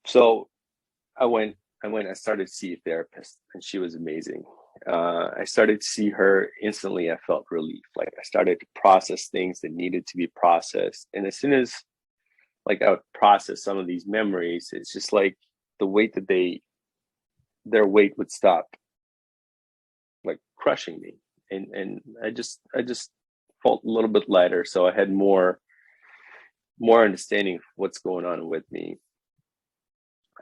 So I went, I started to see a therapist, and she was amazing. I started to see her instantly. I felt relief. Like I started to process things that needed to be processed. And as soon as like I would process some of these memories, it's just like the weight that their weight would stop like crushing me. And I just felt a little bit lighter. So I had more understanding of what's going on with me.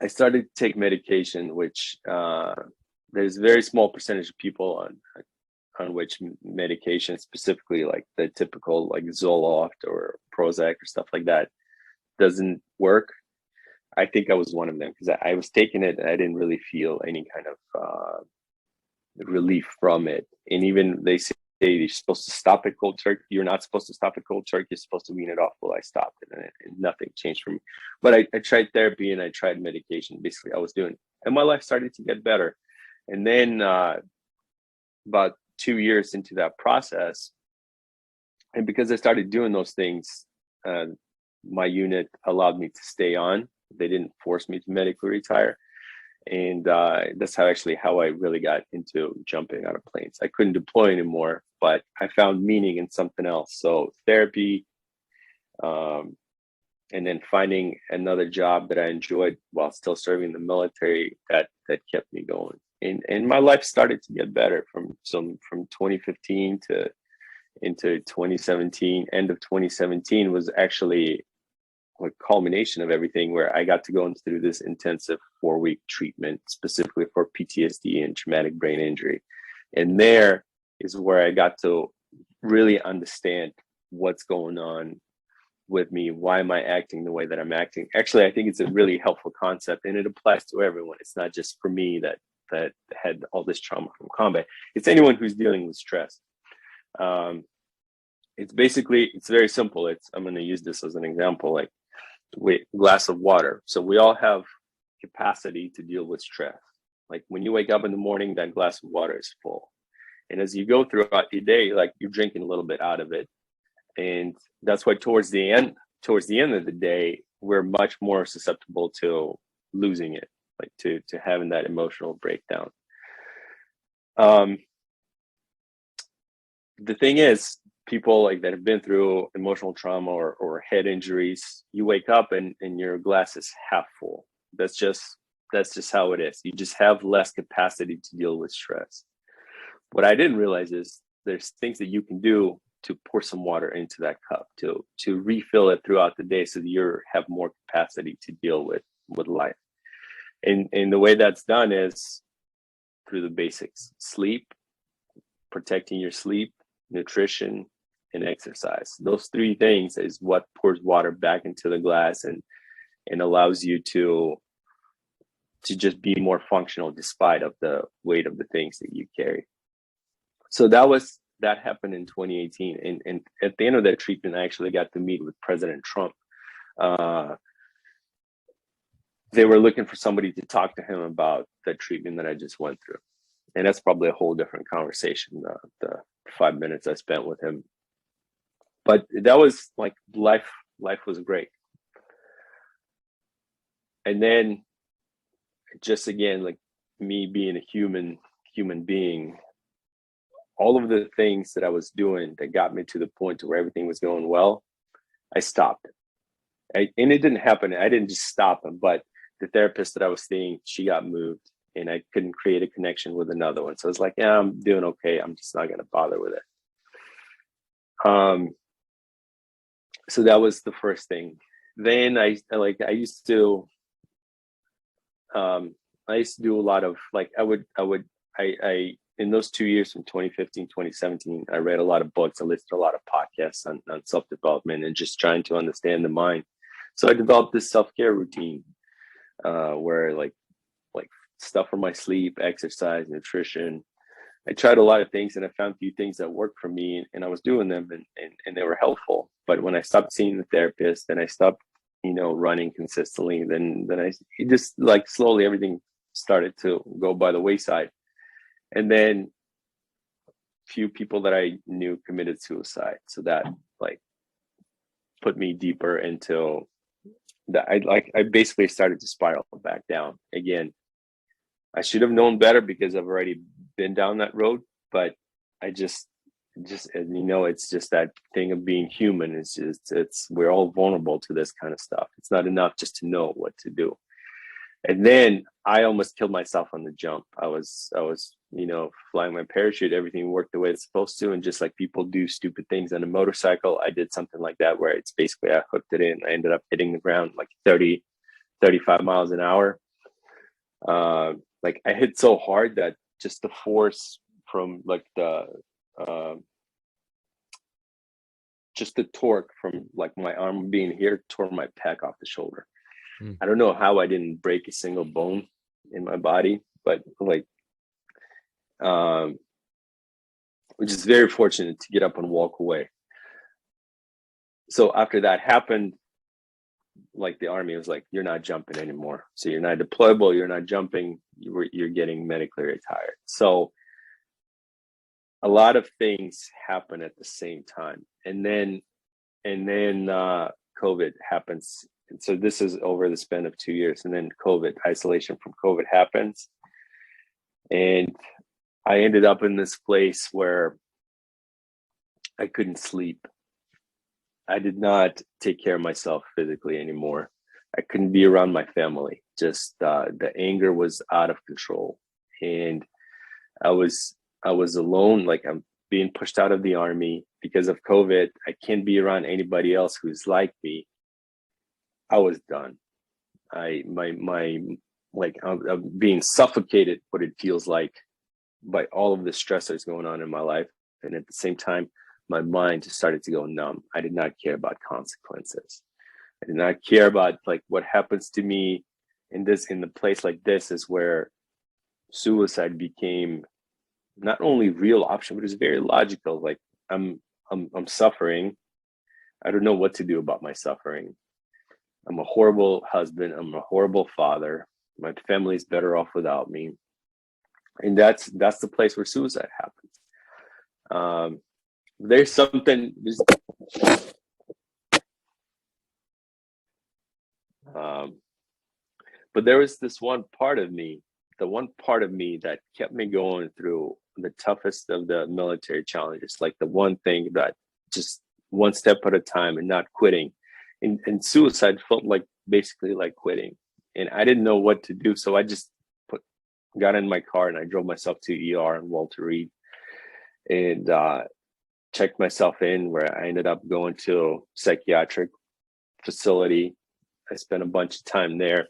I started to take medication, which there's a very small percentage of people on which medication, specifically like the typical like Zoloft or Prozac or stuff like that, doesn't work. I think I was one of them because I was taking it and I didn't really feel any kind of relief from it. And even they say you're supposed to stop at cold turkey. You're not supposed to stop at cold turkey. You're supposed to wean it off. Well, I stopped it, and nothing changed for me. But I tried therapy and I tried medication. Basically, I was doing, and my life started to get better. And then about 2 years into that process, and because I started doing those things, my unit allowed me to stay on. They didn't force me to medically retire. And that's how I really got into jumping out of planes. I couldn't deploy anymore, but I found meaning in something else. So therapy, and then finding another job that I enjoyed while still serving the military, that kept me going. And my life started to get better from 2015 to into 2017. End of 2017 was actually a culmination of everything, where I got to go through this intensive 4-week treatment specifically for PTSD and traumatic brain injury. And there is where I got to really understand what's going on with me. Why am I acting the way that I'm acting? Actually, I think it's a really helpful concept, and it applies to everyone. It's not just for me that had all this trauma from combat. It's anyone who's dealing with stress. It's very simple. I'm going to use this as an example, like glass of water. So we all have capacity to deal with stress. Like when you wake up in the morning, that glass of water is full. And as you go throughout your day, like you're drinking a little bit out of it. And that's why towards the end of the day, we're much more susceptible to losing it, like to having that emotional breakdown. The thing is, people like that have been through emotional trauma or head injuries, you wake up and your glass is half full. That's just how it is. You just have less capacity to deal with stress. What I didn't realize is there's things that you can do to pour some water into that cup, to refill it throughout the day so that you have more capacity to deal with life. And the way that's done is through the basics: sleep, protecting your sleep, nutrition, and exercise. Those 3 things is what pours water back into the glass and allows you to just be more functional despite of the weight of the things that you carry. So that happened in 2018. And at the end of that treatment, I actually got to meet with President Trump. They were looking for somebody to talk to him about the treatment that I just went through. And that's probably a whole different conversation, the 5 minutes I spent with him. But that was like life was great. And then just again, like me being a human being, all of the things that I was doing that got me to the point to where everything was going well, I stopped. And it didn't happen. I didn't just stop them, but the therapist that I was seeing, she got moved and I couldn't create a connection with another one. So it's like, yeah, I'm doing okay. I'm just not going to bother with it. So that was the first thing. Then I used to do a lot of like, I in those 2 years from 2015, 2017, I read a lot of books. I listened to a lot of podcasts on self-development and just trying to understand the mind. So I developed this self-care routine where like stuff for my sleep, exercise, nutrition. I tried a lot of things and I found a few things that worked for me and I was doing them and they were helpful. But when I stopped seeing the therapist and I stopped, running consistently, then it just like slowly everything started to go by the wayside. And then few people that I knew committed suicide. So that like put me deeper into that I basically started to spiral back down again. I should have known better because I've already been down that road, but I just and it's just that thing of being human. It's we're all vulnerable to this kind of stuff. It's not enough just to know what to do. And then I almost killed myself on the jump. I was flying my parachute, everything worked the way it's supposed to, and just like people do stupid things on a motorcycle, I did something like that where it's basically I hooked it in. I ended up hitting the ground like 30, 35 miles an hour. Like I hit so hard that just the force from like just the torque from like my arm being here tore my pec off the shoulder. I don't know how I didn't break a single bone in my body, but like, which is very fortunate to get up and walk away. So after that happened, like the Army was like, you're not jumping anymore. So you're not deployable, you're not jumping, you're getting medically retired. So a lot of things happen at the same time. And then COVID happens. And so this is over the span of 2 years. And then isolation from COVID happens. And I ended up in this place where I couldn't sleep. I did not take care of myself physically anymore. I couldn't be around my family. Just the anger was out of control. And I was alone. Like I'm being pushed out of the Army because of COVID. I can't be around anybody else who's like me. I was done. I'm being suffocated, what it feels like by all of the stressors going on in my life. And at the same time, my mind just started to go numb. I did not care about consequences. I did not care about like what happens to me in the place like this is where suicide became not only real option, but it's very logical. Like I'm suffering. I don't know what to do about my suffering. I'm a horrible husband. I'm a horrible father. My family's better off without me. And that's the place where suicide happens. There's something. But there was this one part of me, the one part of me that kept me going through the toughest of the military challenges, like the one thing that just one step at a time and not quitting. And suicide felt like basically like quitting. And I didn't know what to do. So I just got in my car and I drove myself to ER in Walter Reed and checked myself in, where I ended up going to a psychiatric facility. I spent a bunch of time there.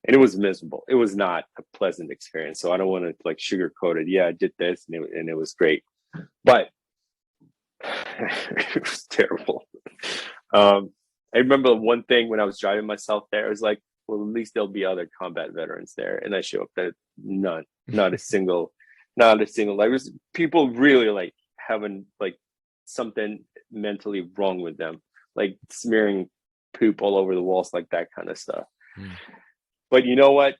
And it was miserable. It was not a pleasant experience. So I don't want to like sugarcoat it. Yeah, I did this and it was great. But it was terrible. I remember one thing when I was driving myself there, I was like, well, at least there'll be other combat veterans there. And I show up there, none, not a single. Like it was people really like having like something mentally wrong with them, like smearing poop all over the walls, like that kind of stuff. But you know what?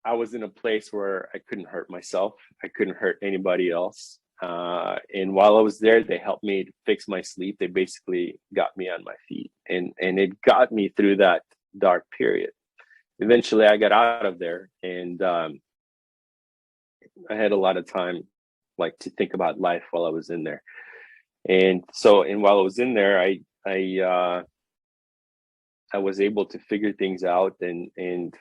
I was in a place where I couldn't hurt myself. I couldn't hurt anybody else. And while I was there, they helped me to fix my sleep. They basically got me on my feet, and it got me through that dark period. Eventually, I got out of there, and I had a lot of time, like to think about life while I was in there. And while I was in there, I was able to figure things out, and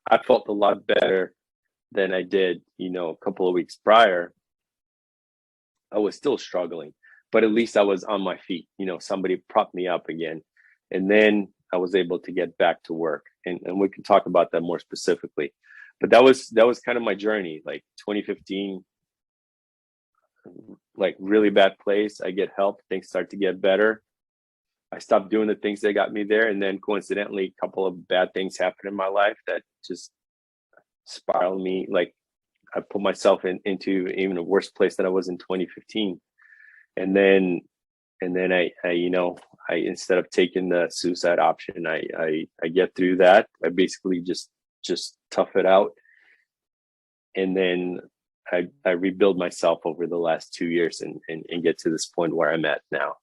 I felt a lot better than I did, a couple of weeks prior. I was still struggling, but at least I was on my feet. Somebody propped me up again. And then I was able to get back to work. And we can talk about that more specifically. But that was kind of my journey, like 2015, like really bad place. I get help, things start to get better. I stopped doing the things that got me there. And then coincidentally, a couple of bad things happened in my life that just spiraled me. Like I put myself into even a worse place than I was in 2015. And then I instead of taking the suicide option, I get through that. I basically just tough it out. And then I rebuild myself over the last 2 years and get to this point where I'm at now.